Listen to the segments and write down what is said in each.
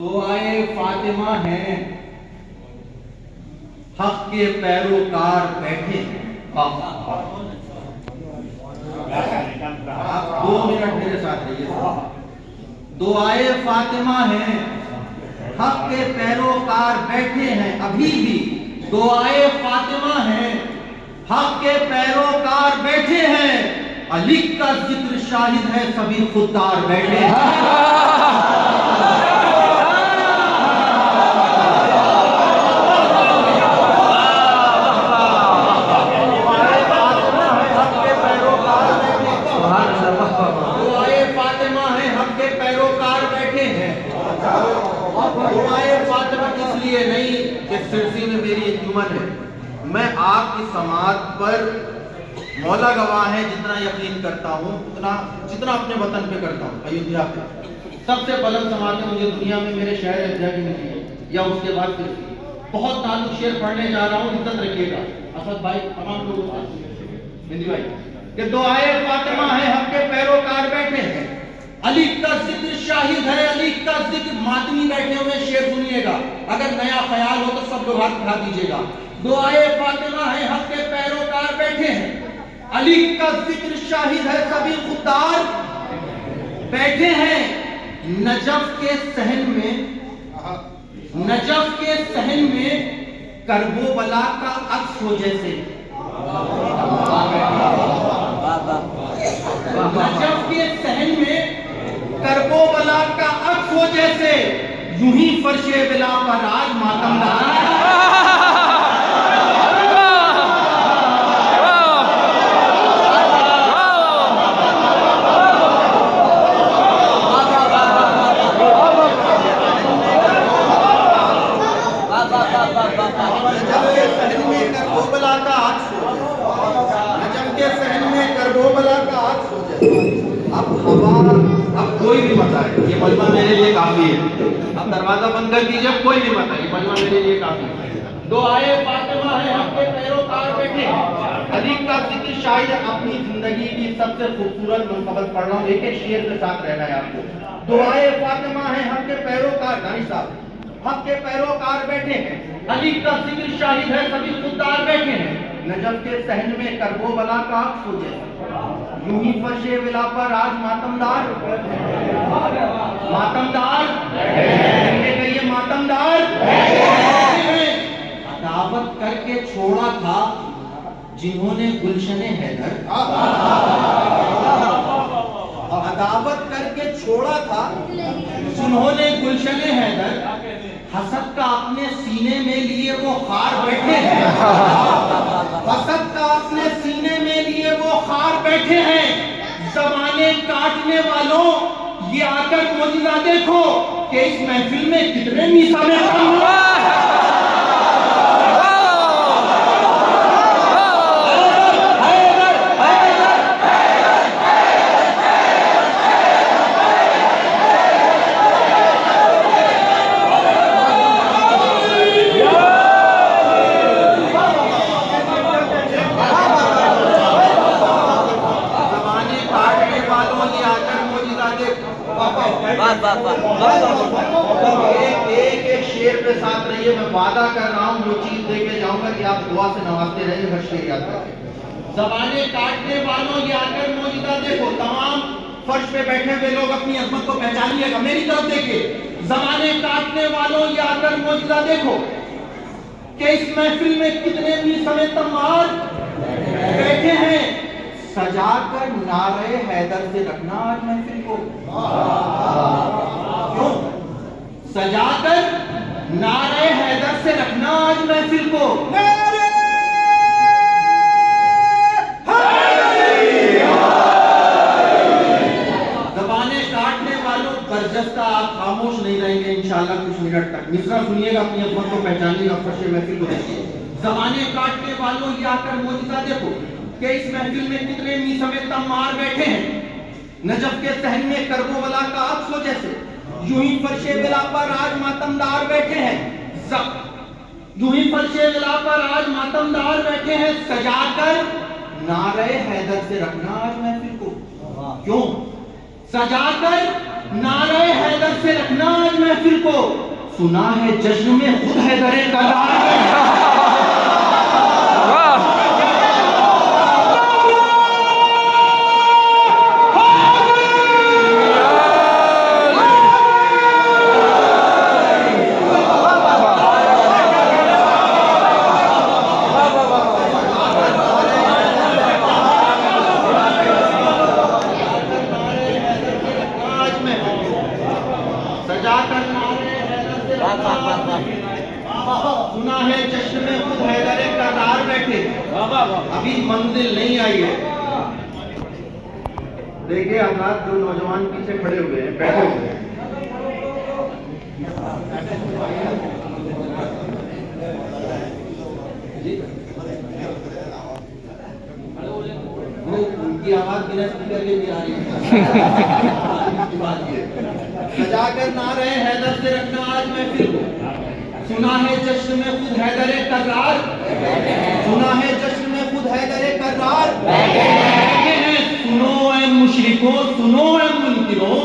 दुआए फातिमा हैं, हक के पैरोकार बैठे हैं। आप 2 मिनट मेरे साथ रहिए। दुआए फातिमा हैं, हक के पैरोकार बैठे हैं अभी भी। दुआए फातिमा हैं, हक के पैरोकार बैठे हैं। अली का जिक्र शाहिद है, सभी खुददार बैठे हैं। इसलिए नहीं कि सिरसी में मेरी अंजुमन है, मैं आपकी समाज पर मौला गवाह है जितना यकीन करता हूँ, उतना जितना अपने वतन पे करता हूँ। अयोध्या पे सबसे बुलंद समाज मुझे दुनिया में मेरे शहर अयोध्या की मिली है, या उसके बाद सिरसी। बहुत ताल्लुक शेर पढ़ने जा रहा हूँ, इज्जत रखिएगा असद भाई, तमाम लोगों से हिंदी भाई, कि दुआए फातिमा है, हक के पैरोकार बैठे हैं। अली का जिक्र शाहिद है, अली का जिक्र मातमी बैठे हुए। शेर सुनिएगा, अगर नया ख्याल हो तो सब लोग हाथ उठा दीजिएगा। दुआए फातिमा है, हक के पैरोकार बैठे हैं। अली का जिक्र शाहिद है, सभी खुददार बैठे हैं। नजफ के सहन में करबो बला का अक्स हो जैसे। नजफ के सहन में करबो बला का अक्स हो जैसे, यूं ही फर्शे बिला पर आज मातमदार। अब कोई भी मत आए, ये मजमा मेरे लिए काफी है। अब दरवाजा बंद कर दीजिए, कोई भी मत आए, ये मजमा मेरे लिए काफी है। दुआए फातिमा है, हक के पैरोकार बैठे हैं। अली का जिक्र शायद अपनी जिंदगी की सबसे खूबसूरत मुंतखब पढ़ रहा हूँ, एक एक शेर के साथ रहना है आपको। दुआए फातिमा है, हक के पैरोकार, दानी साहब, हक के पैरोकार बैठे हैं। अली का जिक्र शाहिद है, सभी खुददार बैठे हैं। नजफ के सहन में करबो बला का अक्स हो जैसे, यूं ही फर्शे विला पर आज मातमदार कहिए मातमदार। अदावत करके छोड़ा था जिन्होंने गुलशने हैदर, अदावत करके छोड़ा था जिन्होंने गुलशने हैदर। हसद का अपने सीने में लिए वो खार बैठे हैं। हसद का अपने सीने में लिए वो खार बैठे हैं। ज़माने काटने वालों, ये आकर मौजूदा देखो कि इस महफिल में कितने मिसालें हैं। एक शेर पे साथ रहिए, मैं वादा कर रहा हूँ वो चीज देके जाऊंगा कि आप दुआ से नवाजते रहिए। हर शेर याद रखिए। ज़माने काटने वालों, ये आकर मौजूदा देखो। तमाम फर्श पे बैठे हुए लोग अपनी अजमत को पहचानिएगा, मेरी तरफ देखिए। ज़माने काटने वालों, ये आकर मौजूदा देखो कि इस महफिल में कितने भी समय तमार बैठे हैं। सजाकर नारे हैदर से रखना आज महफिल को। क्यों? सजाकर नारे हैदर से रखना आज महफिल को। ज़बानें काटने वालों, बरजस्ता आप खामोश नहीं रहेंगे इंशाअल्लाह कुछ मिनट तक। मिसरा सुनिएगा, अपनी अजमत को पहचानिएगा, फर्शे महफिल को देखिए। ज़बानें काटने वालों, ये आकर मौजूदा देखो कि इस महफिल में कितने मीसमे तमार बैठे हैं। नजफ के सहन में करबो बला का अक्स हो जैसे, यूं ही फर्शे बिला पर आज मातमदार बैठे हैं। यूं ही फर्शे बिला पर आज मातमदार बैठे हैं। सजाकर नारे हैदर से रखना आज महफिल को। क्यों? सजाकर नारे हैदर से रखना आज महफिल को, सुना है जश्न में खुद हैदर कररार। सुना है जश्न में खुद हैदर कररार बैठे, अभी मंजिल नहीं आई है। देखिए आजाद जो नौजवान पीछे खड़े हुए हैं, बैठे हुए हैं, वो उनकी आवाज बिना स्पीकर के भी आ रही है। सजा कर ना रहे हैदर से रखना आज महफिल को, सुना है जश्न में खुद हैदर कररार, सुना है जश्न में खुद हैदर कररार। सुनो ऐ मुशरिकों, सुनो ऐ मुनकिरों,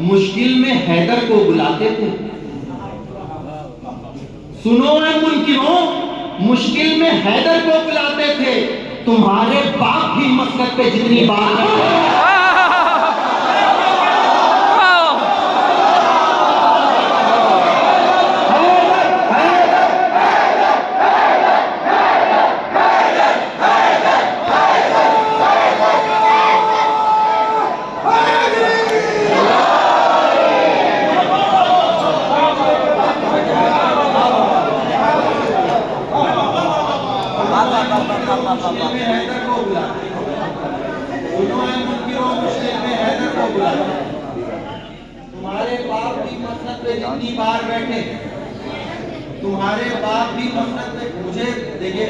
मुश्किल में हैदर को बुलाते थे। सुनो ऐ मुनकिरों, मुश्किल में हैदर को बुलाते थे, तुम्हारे बाप भी मसनद पे जितनी बार तुम्हारे बाप भी मसनद पे जितनी बार बैठे, तुम्हारे बाप भी मसनद पे, मुझे देखिए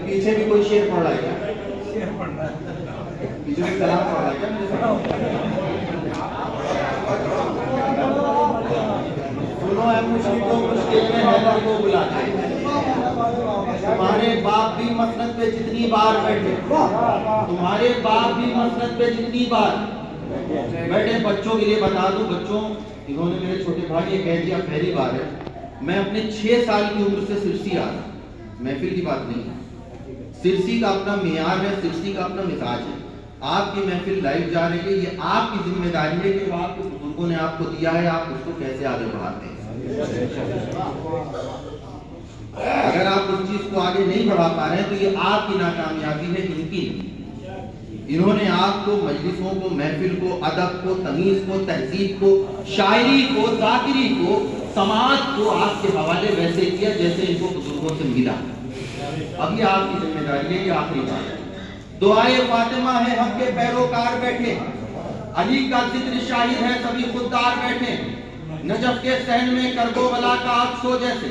पीछे भी कोई शेर पढ़ रहा है क्या? पीछे भी कलाम पढ़ रहा है क्या? सुनो है मुश्किलों, मुश्किल में हैदर को बुलाते, तुम्हारे बाप भी मसनद पे जितनी बार बैठे, तुम्हारे बाप भी मसनद पे जितनी बार बैठे। बच्चों के लिए बता दूं, बच्चों इन्होंने मेरे छोटे भाई ये कह दिया पहली बार है, मैं अपने 6 साल की उम्र से सिरसी आ रहा, महफिल की बात नहीं है। सिरसी का अपना मियार है, सिरसी का अपना मिजाज है। आपकी महफिल लाइव जा रही है, ये आपकी जिम्मेदारी है कि वो आपके बुजुर्गों ने आपको दिया है, आप उसको कैसे आगे बढ़ाते हैं। अगर आप उस चीज को आगे नहीं बढ़ा पा रहे हैं तो ये आपकी नाकामयाबी है, इनकी नहीं। इन्होंने आपको मजलिसों को, महफिल को, अदब को, तमीज को, तहजीब को, शायरी को, जाकिरी को, समाज को आपके हवाले वैसे किया जैसे इनको बुजुर्गों से मिला। अभी आपकी जिम्मेदारी है कि आखिरी बात दुआए फातिमा है, हम के पैरोकार बैठे, अली का जिक्र शाहिद है, सभी खुददार बैठे, नजफ के सहन में करबला का अक्सो जैसे,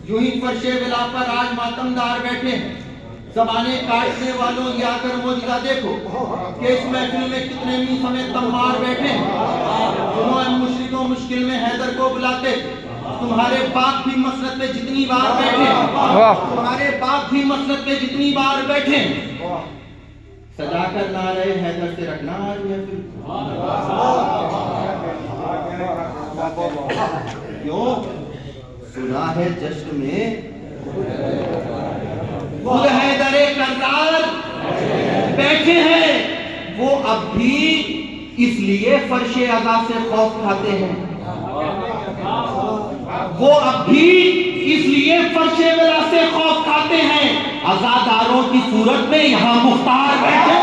यूं ही फर्शे विला पर आज मातमदार बैठे हैं। ज़बाने काटने वालों ये आकर मौजूदा देखो कि इस महफिल में कितने मी समेत तम्मार बैठे हैं। सुनो ऐ मुशरिकों, मुश्किल में हैदर को बुलाते, तुम्हारे बाप भी मसनद पे जितनी बार बैठे, तुम्हारे बाप भी मसनद पे जितनी बार बैठे, सजा कर ना रहे हैदर से रखना आज महफिल। क्यों? सुना है जश्न में खुद हैदर कररार बैठे हैं, वो अब भी इसलिए फर्शे अज़ा से खौफ खाते हैं, वो अब भी इसलिए फर्शे वला से खौफ खाते हैं। अज़ादारों की सूरत में यहां मुख्तार बैठे,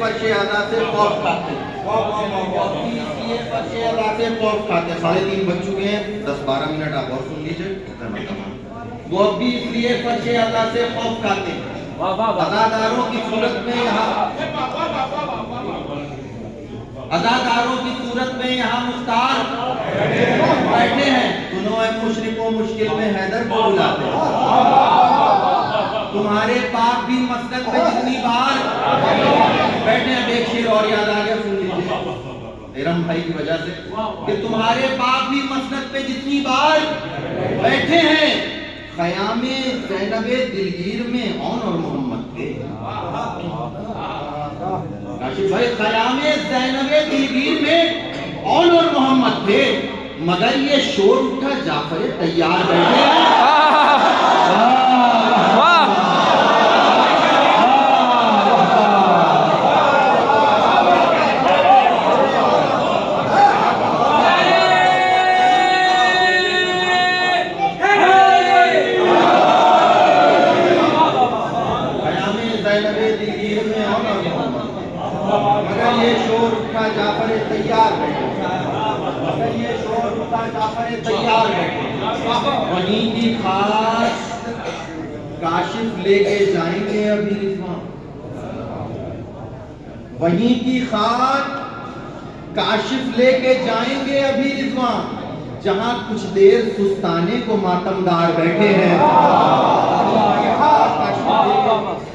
फर्शे अदा से खौफ खाते, इसलिए फर्शे अदा से खौफ खाते। 3:30 बज चुके हैं, 10-12 मिनट आप और सुन सुन लीजिए। वो अब भी इसलिए फर्शे अल्लाह से खौफ खाते हैं। अदादारों की सूरत में यहाँ मुख्तार बैठे हैं। सुनो ऐ मुशरिको मुश्किल में हैदर को बुलाते हैं। तुम्हारे बाप भी मसनद पे जितनी बार बैठे हैं, एक शेर और याद आ गया, सुन लीजिए इरम भाई की वजह से, कि तुम्हारे बाप भी मसनद पे जितनी बार बैठे हैं, ख़यामे ज़ैनबे दिलगीर में औन और मोहम्मद थे। काशिफ भाई, ख़यामे ज़ैनबे दिलगीर में औन और मोहम्मद थे, मगर ये शोर उठा जाफर तैयार बैठे हैं। मगर ये शोर उठा जाफर तैयार बैठे, मगर ये शोर उठा जाफर तैयार बैठे। वहीं की खास काशिफ लेके जाएंगे अभी रिजवान, वहीं की खास काशिफ लेके जाएंगे अभी रिजवान, जहां कुछ देर सुस्ताने को मातमदार बैठे हैं।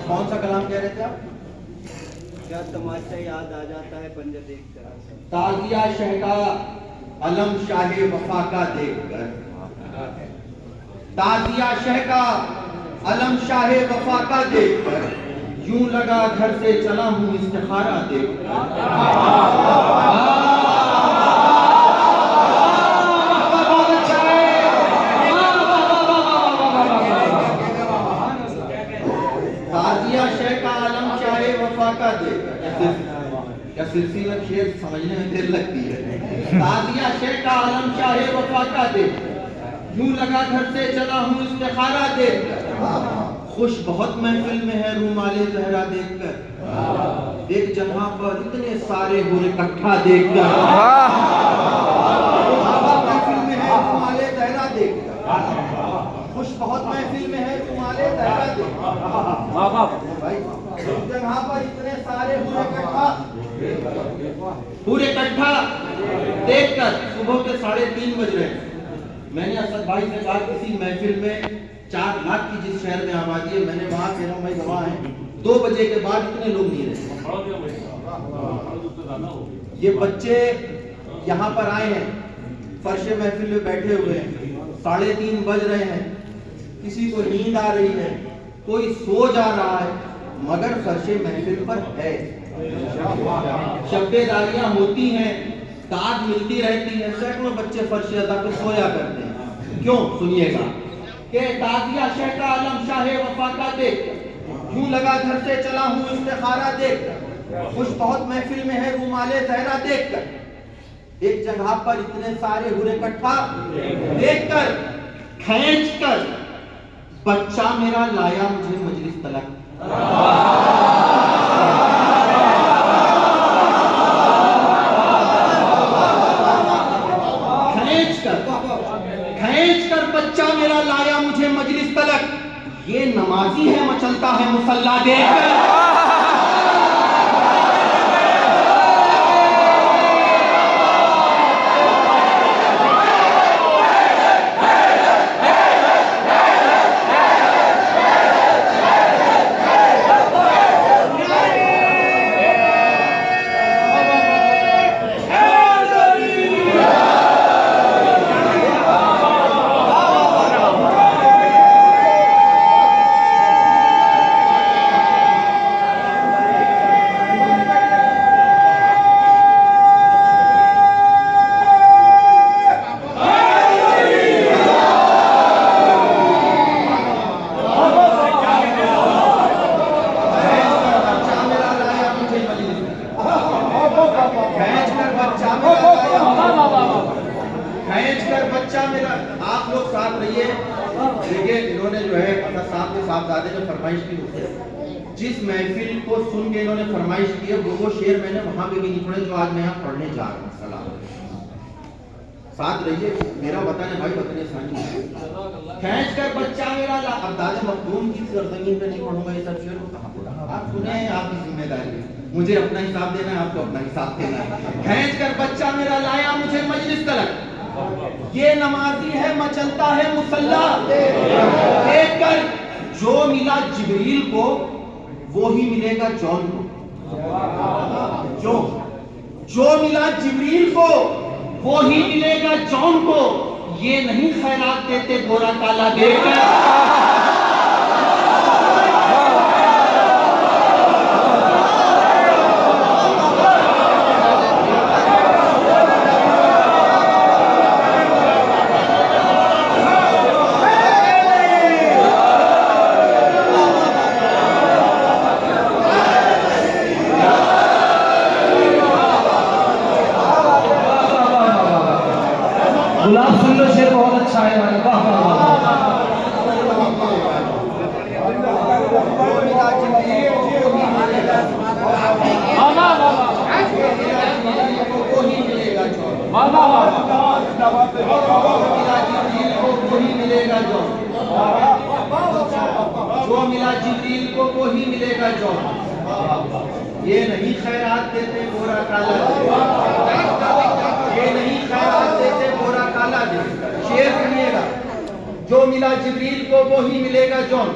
कौन सा कलाम कह रहे थे आप? क्या तमाशा याद आ जाता है बंदे देखकर, ताजिया शह का अलम शाहे वफा का देखकर, ताजिया शह का अलम शाहे वफा का देखकर, यूं लगा घर से चला हूं इस्तिखारा देखकर। ताजिया शह का अलम शाहे वफा का देखकर, या सिलसिला शेर समझने में देर लगती है। ताजिया शह का आलम शाहे वफा का देखकर, यूं लगा घर से चला हूं इस्तिखारा देखकर, खुश बहुत महफिल में है रूमाले ज़हरा देखकर, एक जगह पर इतने सारे हुए इकट्ठा देखकर, महफिल में है रूमाले ज़हरा देखकर, खुश बहुत महफिल में है रूमाले ज़हरा देखकर, जगह पर इतने सारे पूरे इकट्ठा देखकर सुबह के 3:30 बज रहे हैं। मैंने असद भाई से कहा किसी महफिल में 4 लाख की जिस शहर में आबादी है, मैंने वहां कह रहा हूँ भाई गवाह है, 2 बजे के बाद इतने लोग नहीं रहे। ये बच्चे यहाँ पर आए हैं, फर्शे महफिल में बैठे हुए हैं, 3:30 बज रहे हैं, किसी को नींद आ रही है, कोई सो जा रहा है, मगर फर्शे महफिल पर है। शब्देदारियां होती हैं, दाद मिलती रहती है, सैकड़ों बच्चे फर्शे अदा पे सोया करते हैं। क्यों? सुनिएगा कि ताजिया शह का आलम शाहे वफा का देख, यूं लगा घर से चला हूं इस्तिखारा देख, खुश बहुत महफिल में है रूमाले ज़हरा देखकर, एक जगह पर इतने सारे हुए इकट्ठा देखकर, खींच कर बच्चा मेरा लाया मुझे मजलिस तलक। खींच कर बच्चा मेरा लाया मुझे मजलिस तलक, ये नमाजी है मचलता है मुसल्ला देखकर। आप लोग साथ रहिए। देखिए इन्होंने जो है साहब के साहबजादे जो फरमाइश की होती है, जिस महफिल को सुन के इन्होंने फरमाइश की है वो शेर मैंने वहां पे भी नहीं पढ़े जो आज मैं यहाँ पढ़ने जा रहा हूँ। साथ रहिए, मेरा वतन है भाई, वतन सानी। खींच कर बच्चा मेरा ला, अब दादा मखदूम की सरजमीन पे नहीं पढ़ूंगा ये सब शेर को कहाँ पढ़ा। आप सुने, आपकी जिम्मेदारी है, मुझे अपना हिसाब देना है, आपको अपना हिसाब देना है। खींच कर बच्चा मेरा लाया मुझे मजलिस तलक, ये नमाजी है मचलता है मुसल्ला, देख कर जो मिला जिब्रील को वो ही मिलेगा जॉन को। जो मिला जिब्रील को वो ही मिलेगा जॉन को, ये नहीं खैरात देते गोरा काला देखकर। गुलाब सुन लो, शेर बहुत अच्छा है भाई, वाह वाह वाह। जो मिला जिब्रील को वो ही मिलेगा जॉन, ये नहीं खैरात देते गोरा काला, ये नहीं खैरात देते गोरा काला दे। शेर सुनिएगा, जो मिला जिब्रील को वो ही मिलेगा जॉन,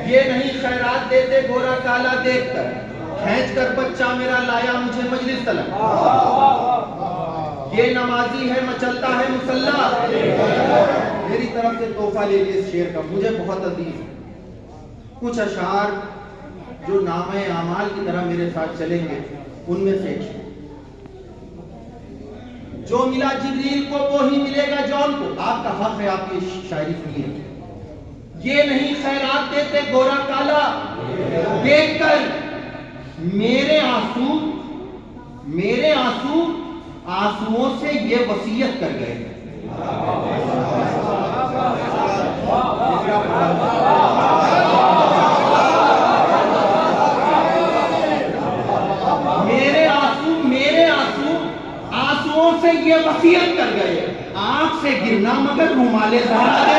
ये नहीं खैरात देते गोरा काला देखकर। खींच कर बच्चा मेरा लाया मुझे मजलिस तलक, ये नमाजी है मचलता है मुसल्ला। मेरी तरफ से तोहफा ले लिए इस शेर का, मुझे बहुत अजीज है। कुछ अशार जो नामे आमाल की तरह मेरे साथ चलेंगे, उनमें से एक शेर, जो मिला जिब्रील को वो ही मिलेगा जॉन को। आपका हक है, आप ये शायरी सुनिए। ये नहीं खैरात देते गोरा काला देखकर, मेरे आंसू आंसुओं से ये वसीयत कर गए। मेरे आंसू आंसुओं से ये वसीयत कर गए, आंख से गिरना मगर रुमाले ज़हरा दे।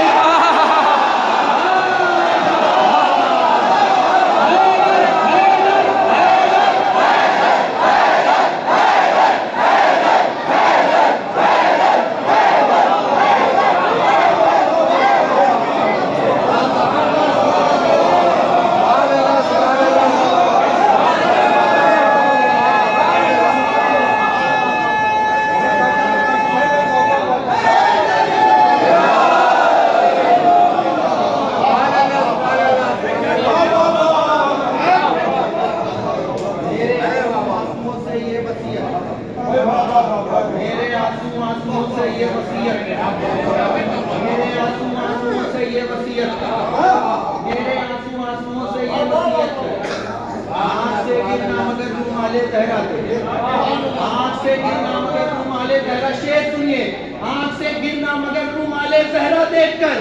आंख से गिरना मगर रुमाले ज़हरा। शेर सुनिए, आंख से गिरना मगर रुमाले ज़हरा देखकर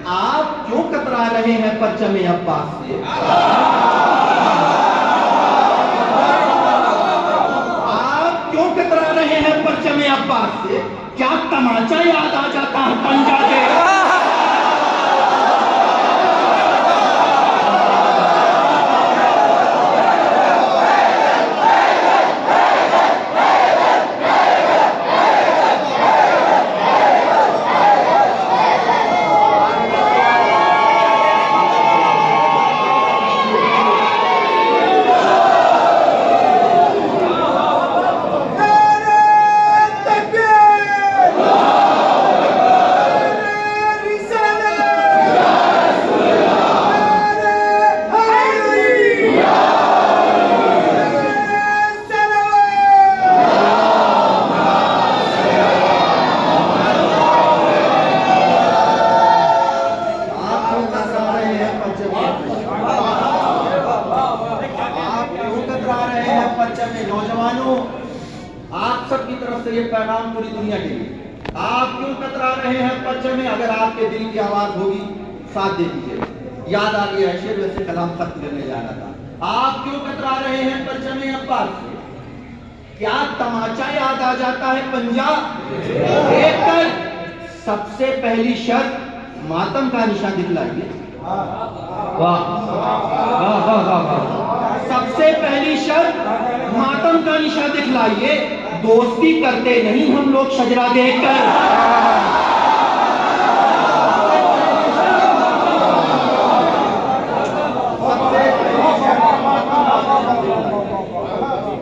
आप क्यों कतरा रहे हैं परचमे अब्बास से? आप क्यों कतरा रहे हैं परचमे अब्बास से? क्या तमाचा याद आ जाता है पंजा के? नौजवानों, आप सबकी तरफ से ये पैगाम पूरी दुनिया के लिए, आप क्यों कतरा रहे हैं पर्चे में? अगर आपके दिल की आवाज होगी साथ दे दीजिए। याद आ गया शेर, वैसे कलाम खत्म करने जा रहा था। आप क्यों कतरा रहे हैं पर्चे में अब्बास से? क्या तमाचा याद आ जाता है पंजाब देखकर? सबसे पहली शर्त मातम का निशान दिखलाइए। वाह वाह वाह वाह वाह। सबसे पहली शर्त मातम का निशान दिखलाइए। दोस्ती करते नहीं हम लोग शजरा देखकर।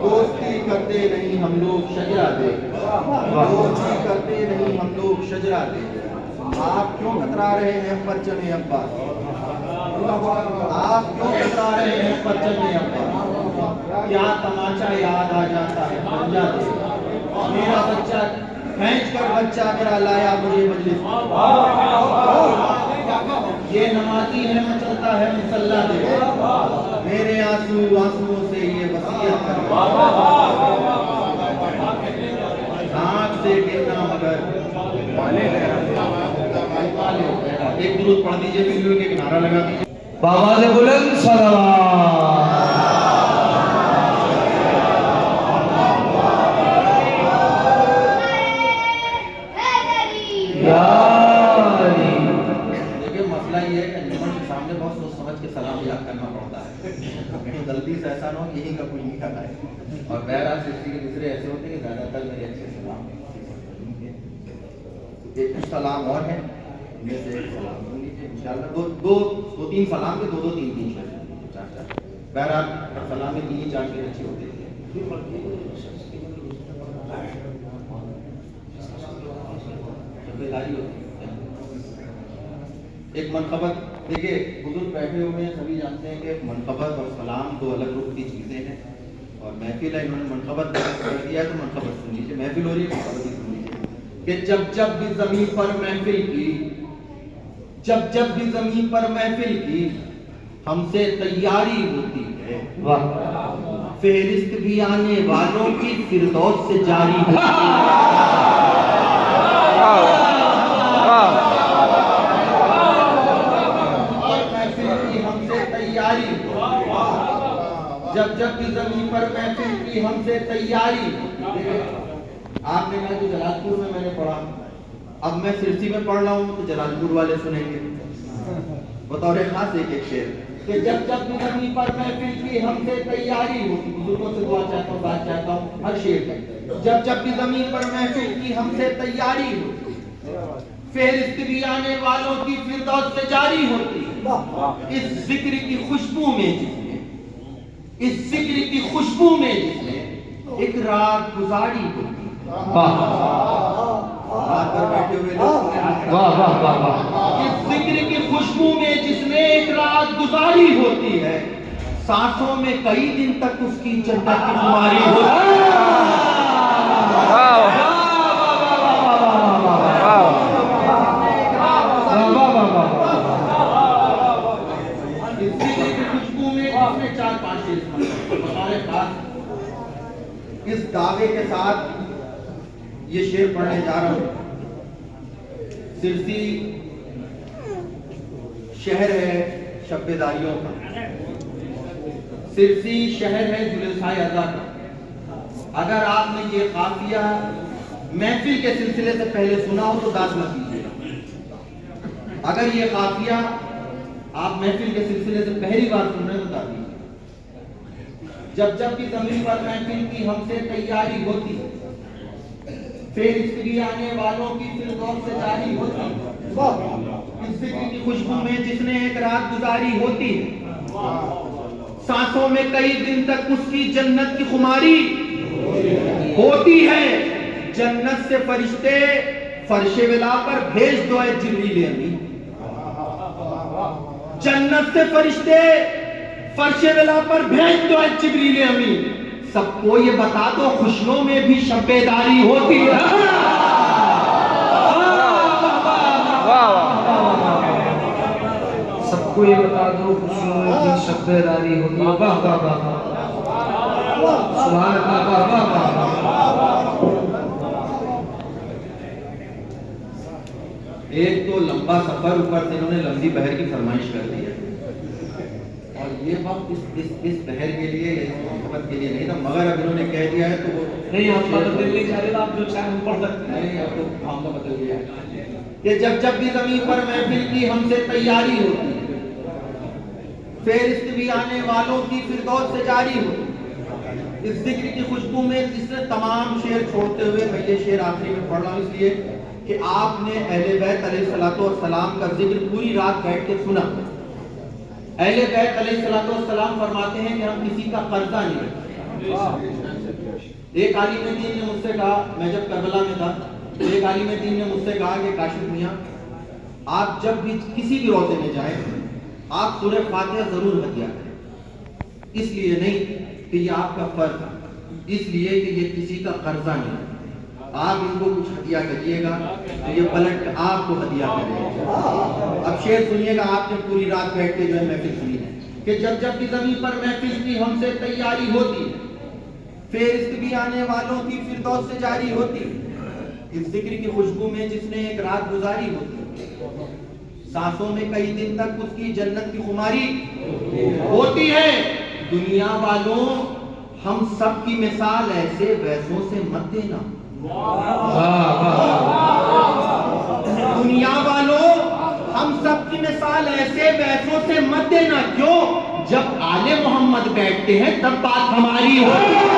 दोस्ती करते नहीं हम लोग शजरा देखकर। दोस्ती करते नहीं हम लोग शजरा देखकर। आप क्यों कतरा रहे हैं परचम अब्बास? आप क्यों कतरा रहे हैं परचम अब्बास? क्या तमाचा याद आ जाता है पंजाब से? मेरा बच्चा खींच कर बच्चा मेरा लाया मुझे मजलिस। ये नमाजी है मचलता है मुसल्ला दे। मेरे आंसू आंसुओं से ये वसीयत कर। आँख से गिरना मगर एक दुरूद पढ़ दीजिए, वीडियो के किनारा लगा दीजिए। बाबा से बुलंद सलाम। देखिए मसला ये है कि अंजुमन के सामने बहुत सोच समझ के सलाम याद करना पड़ता है। कहीं गलती से ऐसा ना हो यही का कोई निकल आए। और बहरहाल सृष्टि के दूसरे ऐसे होते हैं कि ज्यादातर मेरे अच्छे सलाम एक कुछ सलाम और है, इनमें से एक सलाम सुन लीजिए इंशाल्लाह। दो तीन सलाम के दो तीन तीन चार। बहरहाल सलाम में 3-4 के अच्छी होती है। जिम्मेदारी होती है। एक मनकबत, देखिए बुजुर्ग बैठे हुए हैं, सभी जानते हैं कि मनकबत और सलाम दो अलग रुख की चीजें हैं। और महफिल है, इन्होंने मनकबत कर दिया तो मनकबत सुन लीजिए। महफिल हो रही है, मनकबत ही सुन लीजिए कि जब भी जमीन पर महफिल की, जब भी जमीन पर महफिल की हमसे तैयारी होती है। वाह। फेरिस्त भी आने वालों की फिरदौस से जारी होती है। जब भी जमीन पर महफिल की हमसे तैयारी। आपने कहा कि जलालपुर में मैंने पढ़ा, अब मैं सिरसी में पढ़ रहा हूँ तो जलालपुर वाले सुनेंगे। बतौर खास एक शेर कि जब भी जमीन पर महफिल की हमसे तैयारी होती। बुजुर्गों से दुआ चाहता हूँ, बात चाहता हूँ हर शेर का। जब भी जमीन पर महफिल की हमसे तैयारी होती, फेरिस्त भी आने वालों की फिरदौस से जारी होती। इस जिक्र की खुशबू में जिसमें एक रात गुजारी होती। रात पर बैठे हुए लोग वाह वाह वाह वाह। इस जिक्र की खुशबू में जिसमें एक रात गुजारी होती है, सांसों में कई दिन तक उसकी जन्नत की खुमारी होती है। इस दावे के साथ ये शेर पढ़ने जा रहा हूं। सिरसी शहर है शब्बेदारियों का, सिरसी शहर है जुलूसाए अज़ा का। अगर आपने ये काफिया महफिल के सिलसिले से पहले सुना हो तो दास मत कीजिएगा। अगर ये काफिया आप महफिल के सिलसिले से पहली बार सुन रहे हो तो दास कीजिए। जब भी जमीन पर महफिल की हमसे तैयारी होती, फिर इसकी आने वालों की फिरदौस से जारी होती। इस जिक्र की खुशबू में जिसने एक रात गुजारी होती, सांसों में कई दिन तक उसकी जन्नत की खुमारी होती है। जन्नत से फरिश्ते फर्शे विला पर भेज दो है जिब्रील अमीन। जन्नत से फरिश्ते फर्शे विला पर भेज दो है जिब्रील अमीन। सबको ये बता दो खुशियों में भी शब्बेदारी होती है। सबको ये बता दो खुशियों में भी शब्बेदारी होती है। वाह वाह वाह सुभान अल्लाह। वाह वाह वाह। एक तो लंबा सफर, ऊपर से इन्होंने लंबी बहर की फरमाइश कर दी है। और ये वक्त इस पहर के लिए या इस मोहब्बत के लिए नहीं था, मगर अब इन्होंने कह दिया है तो वो नहीं, आपका तो दिल नहीं चाह रहा, आप जो चाहे वो पढ़ सकते हैं। नहीं, अब तो मामला बदल गया है कि जब जब भी ज़मीन पर महफिल की हमसे तैयारी होती है, फेरिस्त भी आने वालों की फिरदौस से जारी होती है। इस जिक्र की खुशबू में जिसने तमाम शेर छोड़ते हुए मैं ये शेर आखिरी में पढ़ रहा हूँ, इसलिए कि आपने अहले बैत अलैहिस्सलाम का जिक्र पूरी रात बैठ के सुना। अहले बैत अलैहिस्सलाम फरमाते हैं कि हम किसी का कर्जा नहीं रखते। एक आलिम दीन ने मुझसे कहा, मैं जब करबला में था, तो एक आलिम दीन ने मुझसे कहा कि काशिफ मियां, आप जब भी किसी भी रोज़े में जाएं, आप सूरह फातिहा जरूर हदिया करें। इसलिए नहीं कि ये आपका फर्ज है, इसलिए कि ये किसी का कर्जा नहीं है। आप इनको कुछ हदिया करिएगा तो ये पलट आपको हदिया करेगा। अब शेर सुनिएगा, आपने पूरी रात बैठ के जो है महफिल सुनी है कि जब जब भी ज़मीन पर महफिल की हमसे तैयारी होती, फेरिस्त भी आने वालों की फिरदौस से जारी होती, इस जिक्र की खुशबू में जिसने एक रात गुजारी होती, सांसों में कई दिन तक उसकी जन्नत की खुमारी होती है। दुनिया वालों, हम सब की मिसाल ऐसे वैसों से मत देना। दुनिया वालों, हम सब की मिसाल ऐसे वैसों से मत देना। क्यों? जब आले मोहम्मद बैठते हैं तब बात हमारी होती है।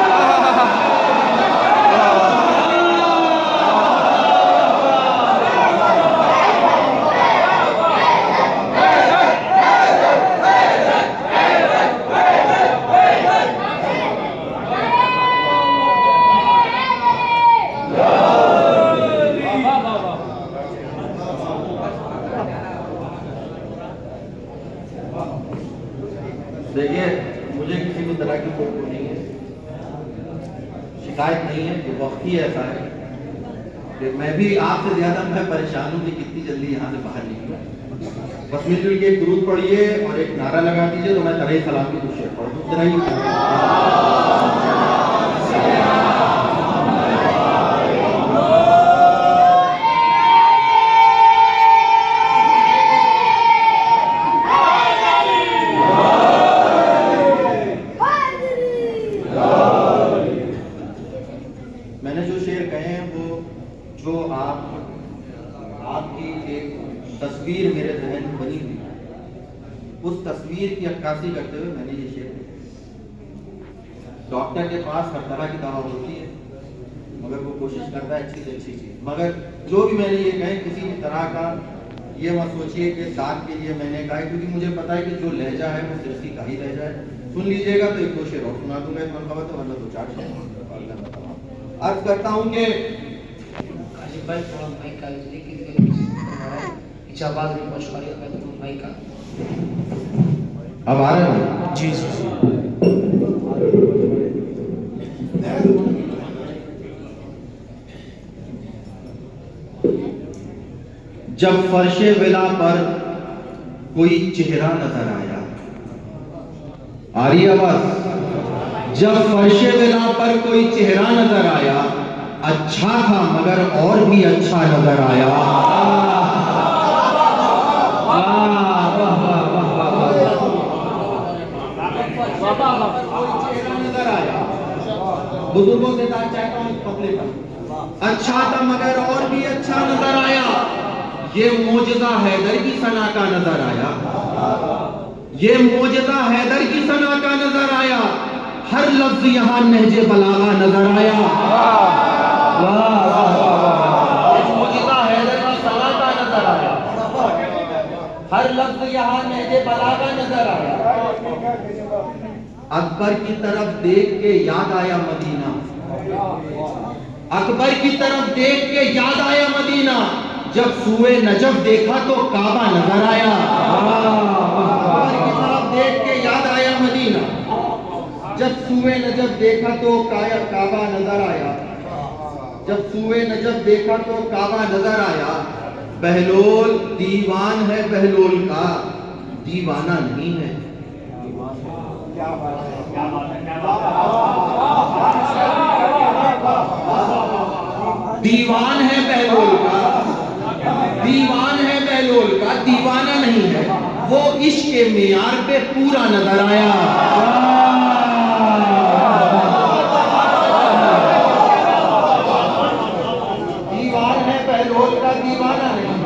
देखिए, मुझे किसी भी तरह की कोई नहीं है, शिकायत नहीं है, ये वक्त ही ऐसा है कि मैं भी आपसे ज्यादा मैं परेशान हूँ कि कितनी जल्दी यहाँ से बाहर निकलूँ। बस मिलजुल के एक दुरूद पढ़िए और एक नारा लगा दीजिए तो मैं तरह सलाम की कुछ शेर पढ़ दूँ। तरह ही मैंने जो शेर कहे हैं वो जो आपकी एक तस्वीर मेरे जहन में बनी हुई, उस तस्वीर की अक्कासी करते हुए मैंने ये शेर लिखा। डॉक्टर के पास हर तरह की दवा होती है, मगर वो कोशिश करता है अच्छी से अच्छी चीज। मगर जो भी मैंने ये कहे, किसी भी तरह का ये मत सोचिए कि दाद के लिए मैंने कहा है, क्योंकि मुझे पता है कि जो लहजा है वो सिर्फ का ही लहजा है। सुन लीजिएगा तो एक दो शेर और सुना दूंगा, मन खबर तो वरना दो चार शेर अर्ज करता हूँ कि आवाज नहीं पहुंच पा रही है तो भाई का अब आ रहे हैं। जी जी जी। जब फर्शे विला पर कोई चेहरा नजर आया, आ रही आवाज? जब फर्शे विला पर कोई चेहरा नजर आया, अच्छा था मगर और भी अच्छा नजर आया। नजर आया, बुजुर्गों से चाहता हूँ पतले का, अच्छा था मगर और भी अच्छा नजर आया। ये मोजज़ा हैदर की सना का नजर आया, ये मोजज़ा हैदर की सना का नजर आया। हर लफ्ज यहाँ नहजे बलागा नजर आया। मोजज़ा हैदर की सना का नजर आया, हर लफ्ज यहाँ नहजे बलागा नजर आया। अकबर की तरफ देख के याद आया मदीना, अकबर की तरफ देख के याद आया मदीना। जब सूए नजफ देखा तो काबा नजर आया। अकबर की तरफ देख के याद आया मदीना, जब सूए नजफ देखा तो काबा नजर आया। जब सूए नजफ देखा तो काबा नजर आया। बहलोल दीवान है बहलोल का, दीवाना नहीं है। दीवान है बहलोल का, दीवान है बहलोल का, दीवाना नहीं है। वो इश्क के मेयार पे पूरा नजर आया। दीवान है बहलोल का दीवाना नहीं,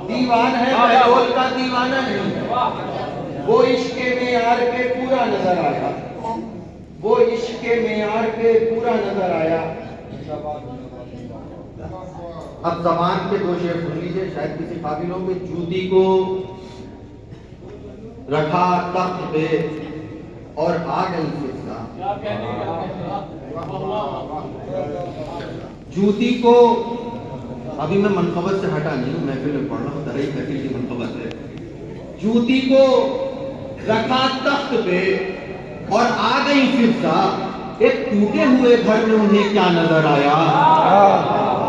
दीवान है बहलोल का दीवाना नहीं, वो इश्क के मेयार पे पूरा नजर आया, वो इश्क के मेयार पे पूरा नजर आया। अब ज़बान के दो शेर सुन लीजिए, शायद किसी काबिलों पे। जूती को रखा तख्त पे और आ गई फिजा, जूती को, अभी मैं मनकबत से हटा नहीं हूं, महफिल में पढ़ रहा हूं, तरह महफिल की मनकबत है। जूती को रखा तख्त पे और आ गई फिजा, एक टूटे हुए घर में उन्हें क्या नजर आया।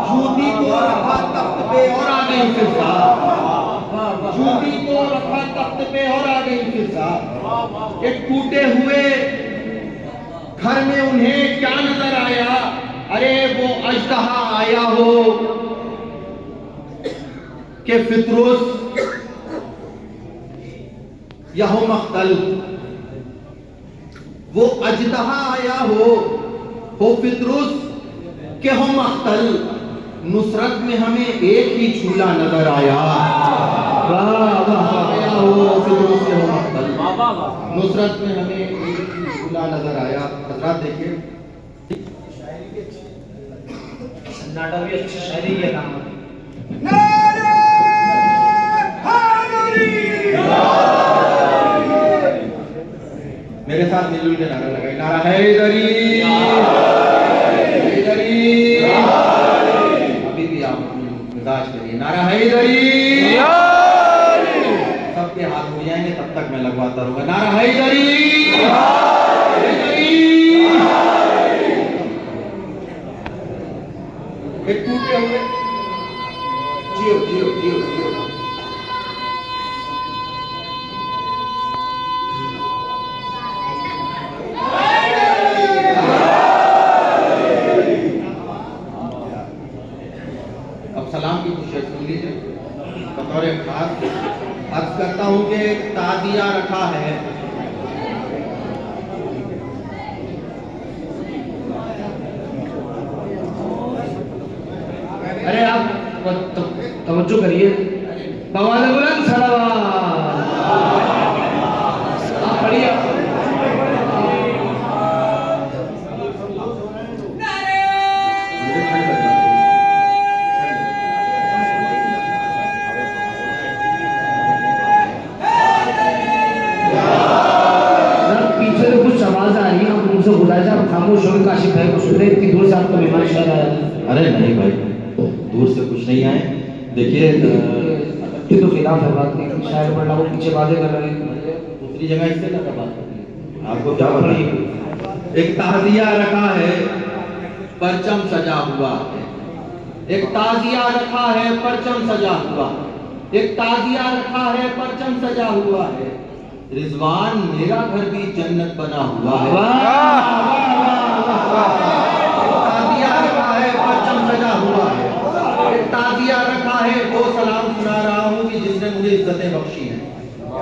जूती को रखा तख्त पे और आ गई फिजा, जूती को रखा तख्त पे और आ गई फिजा, एक टूटे हुए घर में उन्हें क्या नजर आया। अरे वो अजदहा आया हो कि फित्रुस यहो मख्तल, वो अजदहा आया हो फित्रुस के हो मख्तल, नुसरत में हमें एक ही झूला नजर आया। आया हो फित्रुस के हो मख्तल, नुसरत में हमें एक ही झूला नजर आया। हजरात देखिए, सन्नाटा भी अच्छी शायरी के नाम है। मेरे साथ मिलजुल के नारा लगाए, नारा हैदरी, हैदरी। अभी भी आप मिजाज करिए, नारा हैदरी। सबके हाथ हो जाएंगे, तब तक मैं लगवाता रहूंगा, नारा हैदरी, हैदरी। एक टूटे हुए, जियो जियो जियो जियो। अब सलाम की कुछ सुन लीजिए। बतौर खास अर्ज करता हूं कि तादिया रखा है, अरे आप तवज्जो करिए, बवाल बुलंद सलावत, आप पढ़िए। पीछे से कुछ आवाज आ रही है, आप उनसे गुजारिश आप खामोश होकर काशिफ भाई को सुन रहे, इतनी दूर से आपको मेहमान शायद आया है। अरे नहीं भाई, दूर से कुछ नहीं आए। देखिए ये तो खिलाफ है बात नहीं, शायर पढ़ना वो पीछे बातें कर रहे हैं, दूसरी जगह इससे लगा बात करनी है। आपको क्या बताइए, एक ताजिया रखा है, परचम सजा हुआ है, एक ताजिया रखा है, परचम सजा हुआ, एक ताजिया रखा है, परचम सजा हुआ है। रिजवान मेरा घर भी जन्नत बना हुआ है। ताजिया रखा है, परचम सजा हुआ है, एक ताजिया रखा है, वो सलाम सुना रहा हूँ कि जिसने मुझे इज्जतें बख्शी हैं,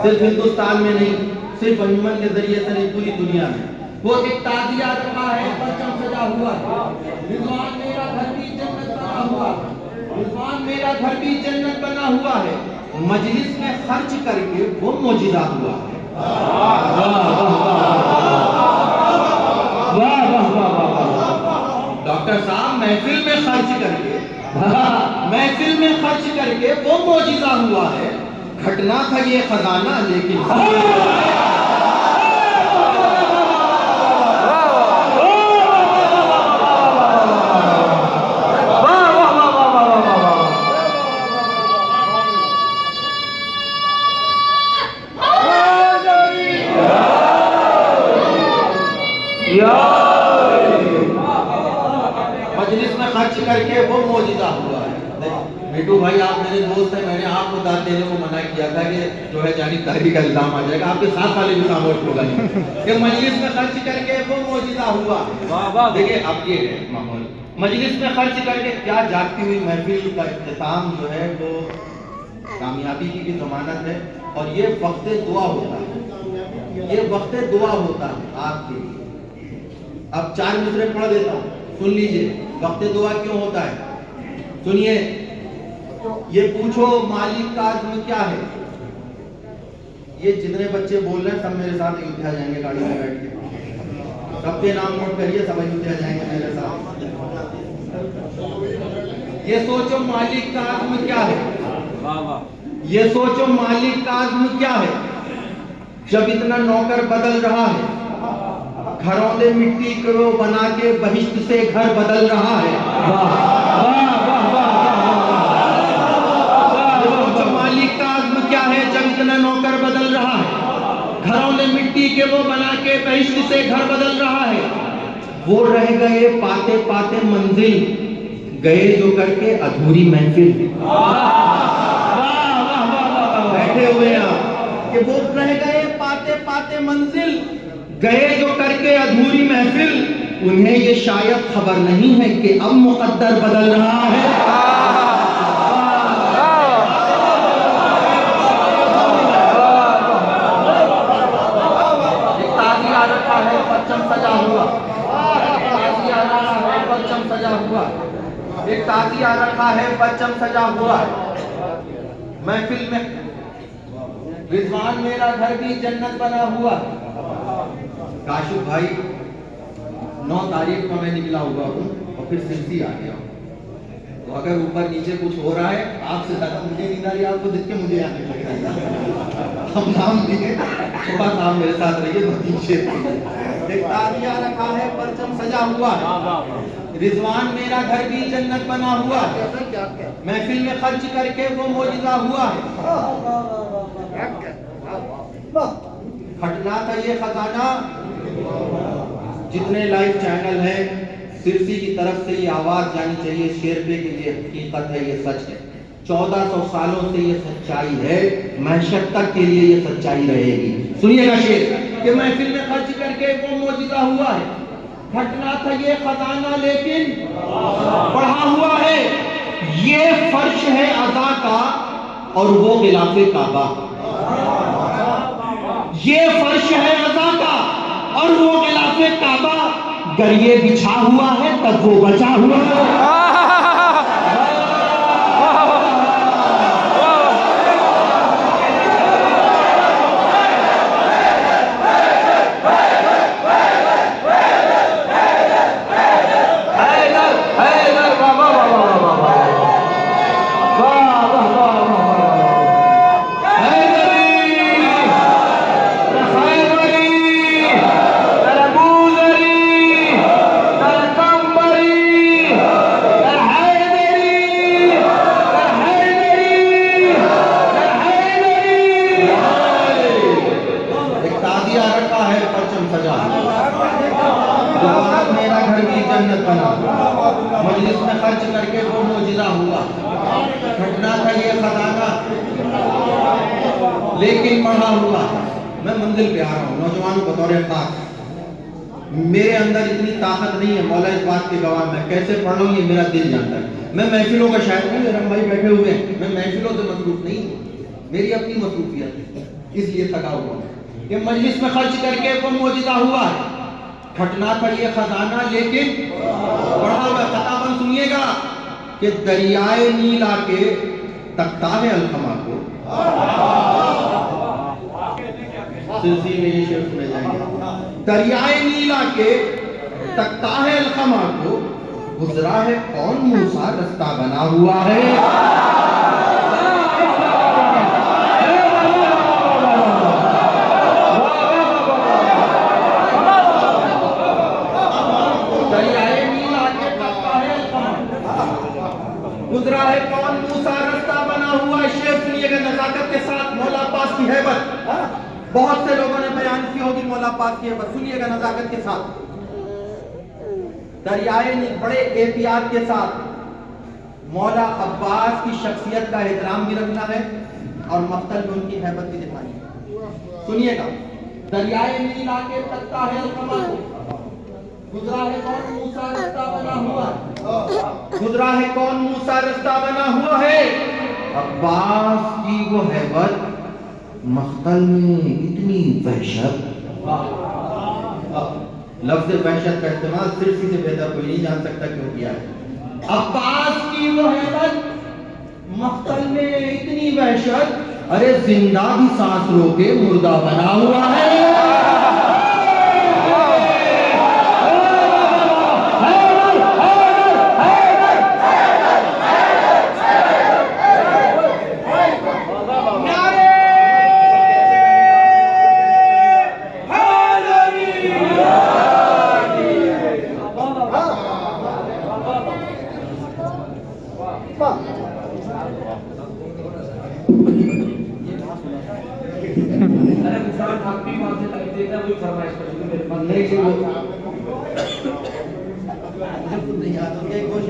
सिर्फ हिंदुस्तान में नहीं, सिर्फ अंजुमन के जरिए से नहीं, पूरी दुनिया में। वो एक ताजिया रखा है, परचम सजा हुआ है। रिजवान मेरा घर भी जन्नत बना हुआ है, रिजवान मेरा घर भी जन्नत बना हुआ है। मजलिस में खर्च करके वो मौजिजा हुआ है। डॉक्टर साहब, महफिल में खर्च करके, महफिल में खर्च करके वो मौजिजा हुआ है। घटना था ये खजाना, लेकिन मजलिस में खर्च करके वो मौजिजा हुआ है। बेटू भाई, आप मेरे दोस्त हैं, मैंने आपको दाद देने को मना किया था कि जो है जानिबदारी का इल्जाम आ जाएगा, आपके साथ वाले भी खामोश होगा कि मजलिस में खर्च करके वो मौजिजा हुआ। देखिए अब ये है माहौल, मजलिस में खर्च करके क्या जागती हुई महफिल का इख्तिताम जो है वो कामयाबी की भी जमानत है। और ये वक्त दुआ होता है, ये वक्त दुआ होता है आपके लिए। अब 4 मिसरे पढ़ देता हूँ, सुन लीजिए वक्त दुआ क्यों होता है। सुनिए, ये पूछो मालिक का आज़्म क्या है। ये जितने बच्चे बोल रहे हैं सब मेरे साथ अयोध्या जाएंगे गाड़ी में बैठ के। सबके नाम नोट करिए, सब अयोध्या जाएंगे मेरे साथ। ये सोचो मालिक का आज़्म क्या है, ये सोचो मालिक का आज़्म क्या है। जब इतना नौकर बदल रहा है, घरौंदे मिट्टी को बना के बहिश्त से घर बदल रहा है। सोचो मालिक का आज़्म क्या है, जब इतना नौकर बदल रहा है, घरौंदे मिट्टी के वो बना के बहिश्त से घर बदल रहा है। वो रह गए पाते पाते मंजिल, गए जो करके अधूरी महफिल। बैठे हुए आप कि वो रह गए पाते पाते मंजिल, गए जो करके अधूरी महफिल। उन्हें ये शायद खबर नहीं है कि अब मुकद्दर बदल रहा है। एक ताज़ी आ रखा है, परचम सजा हुआ। ताज़ी आ रहा है, परचम सजा हुआ। एक ताज़ी आ रखा है, परचम सजा हुआ। महफिल में रिजवान मेरा घर भी जन्नत बना हुआ। काशिफ भाई 9 तारीख को मैं निकला हुआ हूँ और फिर सिरसी आ गया हूँ। तो अगर ऊपर नीचे कुछ हो रहा है, आपसे ज्यादा मुझे नींद आ रही है, आपको देख के मुझे आने लग रहा है। हम नाम दिए, थोड़ा नाम मेरे साथ रहिए, एक ताज़िया रखा है, परचम सजा हुआ है। रिजवान मेरा घर भी जन्नत बना हुआ। महफिल में खर्च करके वो मौजिज़ा हुआ है। फटना था ये खजाना। जितने लाइव चैनल हैं, सिरसी की तरफ से ये आवाज जानी चाहिए। शेरपे के लिए हकीकत है, ये सच है। 1400 सालों से ये सच्चाई है, महशर तक के लिए ये सच्चाई रहेगी। सुनिएगा शेर कि महफिल में खर्च करके वो मौजिज़ा हुआ है। फटना था ये खजाना लेकिन बढ़ा हुआ है। ये फर्श है अज़ा का और वो गिलाफे काबा। ये फर्श है अज़ा का और वो गिलाफे काबा। गर ये बिछा हुआ है तब वो बचा हुआ है। मेरा घर भी जन्नत बना, मजलिस में खर्च करके वो मौजिज़ा हुआ। घटना था ये खजाना लेकिन बढ़ा हुआ। मैं मंजिल पे आ रहा हूँ नौजवानों बतौर खास। मेरे अंदर इतनी ताकत नहीं है, मौला इस बात के गवाह। मैं कैसे पढ़ रहा हूँ ये मेरा दिल जानता है। मैं महफिलों का शायर नहीं, रम भाई बैठे हुए हैं, मैं महफिलों से मसरूफ नहीं हूँ। मेरी अपनी मसरूफियत है, इसलिए थका हुआ हूँ। ये मजलिस में खर्च करके वो मौजिज़ा हुआ है। घटना था ये खजाना लेकिन बढ़ा हुआ। खताबन सुनिएगा कि दरियाए नील आके तकता है अलखमा को। सिलसिले में ये शेर सुने जाएंगे। दरियाए नील आके तकता है अलखमा को, गुजरा है कौन मूसा रास्ता बना हुआ है। गुजरा है कौन मूसा रास्ता बना हुआ। शेर सुनिएगा नजाकत के साथ। मौला अब्बास की हैबत बहुत से लोगों ने बयान की होगी। मौला अब्बास की हैबत सुनिएगा नजाकत के साथ। दरियाए नील बड़े एहतियात के साथ मौला अब्बास की शख्सियत का एहतराम भी रखना है और मक्तल में उनकी हैबत भी दिखानी है। सुनिएगा, दरियाए नील आके तकता है अलकमा को, गुजरा है कौन मूसा रास्ता बना हुआ। गुजरा है कौन मूसा रास्ता बना हुआ है। अब्बास की वो हैबत, मख्तल में इतनी वहशत। लफ्ज़ वहशत का इस्तेमाल सिरसी से बेहतर कोई नहीं जान सकता क्यों किया है। अब्बास की वो हैबत, मख्तल में इतनी वहशत, अरे जिंदा भी सांस रोके मुर्दा बना हुआ है।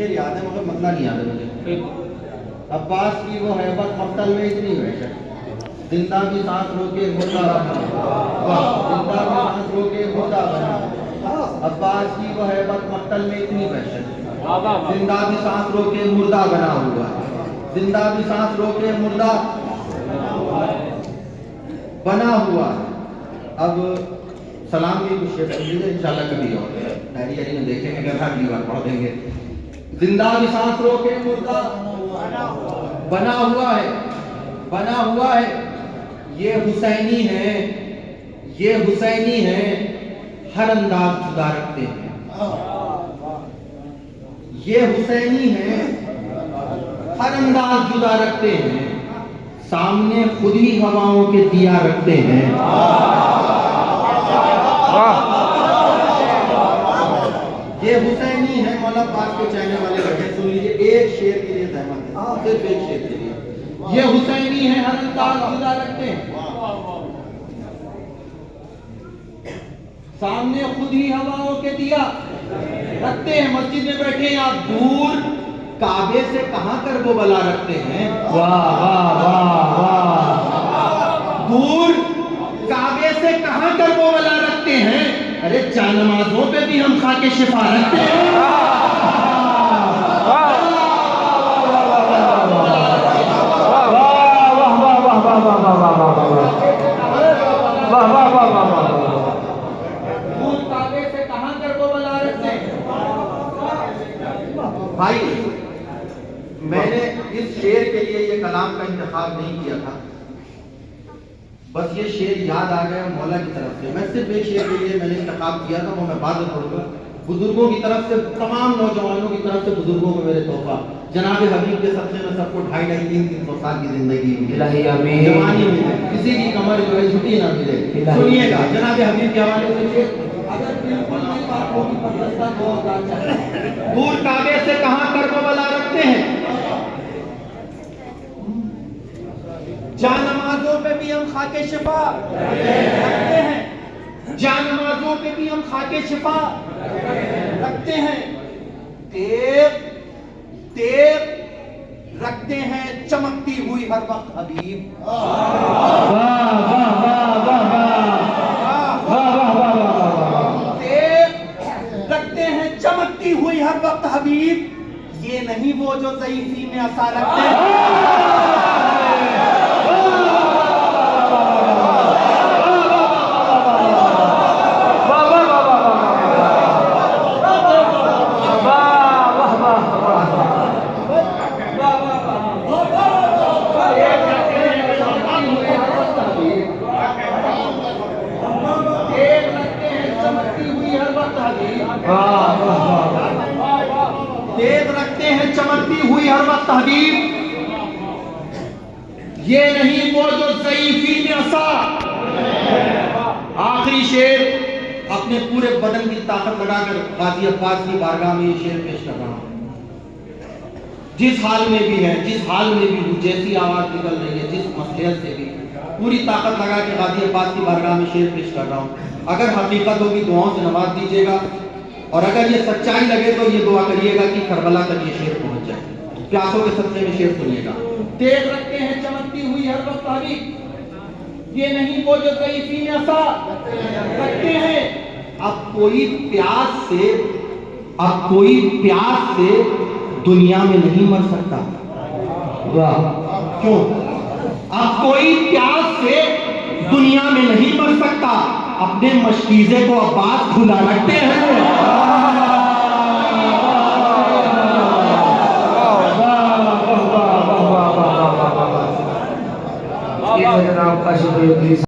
याद है मगर मतलब नहीं याद है मुझे। अब्बास की वो हैबत, मख्तल में इतनी वहशत, जिंदा भी सांस रोके मुर्दा बना, जिंदा भी सांस रोके मुर्दा बना। अब्बास की वो हैबत, मख्तल में इतनी वहशत, जिंदा भी सांस रोके मुर्दा बना हुआ, जिंदा भी सांस रोके मुर्दा बना हुआ। अब सलाम की कुछ शेर सुन लीजिए, इंशाल्लाह कभी और डायरी में देखेंगे, अगर अगली बार पढ़ देंगे। जिंदा भी सांस रोके मुर्दा बना हुआ है, बना हुआ है। ये हुसैनी है, ये हुसैनी है, हर अंदाज जुदा रखते हैं। ये हुसैनी है, हर अंदाज जुदा रखते हैं, सामने खुद ही हवाओं के दिया रखते हैं। ये हुसैनी है, मौला पाक के चाहने वाले बैठे, सुन लीजिए, एक शेर के लिए सहमत है, सिर्फ एक शेर के लिए। ये हुसैनी है, हर अंदाज जुदा रखते हैं, सामने खुद ही हवाओं के दिया रखते हैं। मस्जिद में बैठे हैं आप, दूर काबे से कहां कर वो बला रखते हैं। वाह वाह वाह वाह। दूर काबे से कहां कर वो बला रखते हैं, अरे जानमाज़ों पे भी हम खाके शिफा रखते हैं। काबे से कहां कर वो बला रखते हैं। भाई, मैंने इस शेर के लिए ये कलाम का इंतखाब नहीं किया था, बस ये शेर याद आ गया मौला की तरफ से। मैं सिर्फ एक शेर के लिए मैंने इंतखाब किया था, वो मैं बाद में पढ़ूंगा। बुजुर्गों की तरफ से, तमाम नौजवानों की तरफ से बुजुर्गों को मेरे तोहफा, जनाब हबीब के सदक़े में सबको 2.5-300 साल की जिंदगी जवानी मिले, किसी की कमर जो है झुकी ना मिले। सुनिएगा जनाब हबीब के हवाले से, अगर बिल्कुल नहीं बात होगी पर रास्ता बहुत अच्छा है। दूर काबे से कहां कर वो बला रखते हैं, जानमाज़ों पे भी हम खाके शिफा रखते हैं, जानमाज़ों पे भी हम खाके शिफा रखते हैं। तेब तेब रखते हैं चमकती हुई हर वक्त हबीब। वाह वाह वाह वाह वाह। तेब रखते हैं चमकती हुई हर वक्त हबीब, ये नहीं वो जो ज़ईफ़ी में असा रखते हैं। तेज रखते हैं चमकती हुई हर वक्त हबीब, ये नहीं वो जो ज़ईफ़ी में असा। आखिरी शेर, अपने पूरे बदन की ताकत लगाकर गाजी अब्बास की बारगाह में ये शेर पेश कर रहा हूं। जिस हाल में भी है, जिस हाल में भी हूं, जैसी आवाज निकल रही है, जिस मसलियत से भी, पूरी ताकत लगा के गाजी अब्बास की बारगाह में शेर पेश कर रहा हूं। अगर हकीकत होगी दुआओं से नवाज दीजिएगा, और अगर ये सच्चाई लगे तो ये दुआ करिएगा कि करबला तक ये शेर पहुंच जाए। प्यासों के सदक़े में शेर सुनिएगा। तेज रखते हैं चमकती हुई हर वक्त हबीब, ये नहीं वो जो ज़ईफ़ी में असा रखते हैं। अब कोई प्यास से दुनिया में नहीं मर सकता। वाह, क्यों? अब कोई प्यास से दुनिया में नहीं मर सकता, अपने मशकीजे को अब्बास खुला रखते हैं। ये जनाब काशी भाई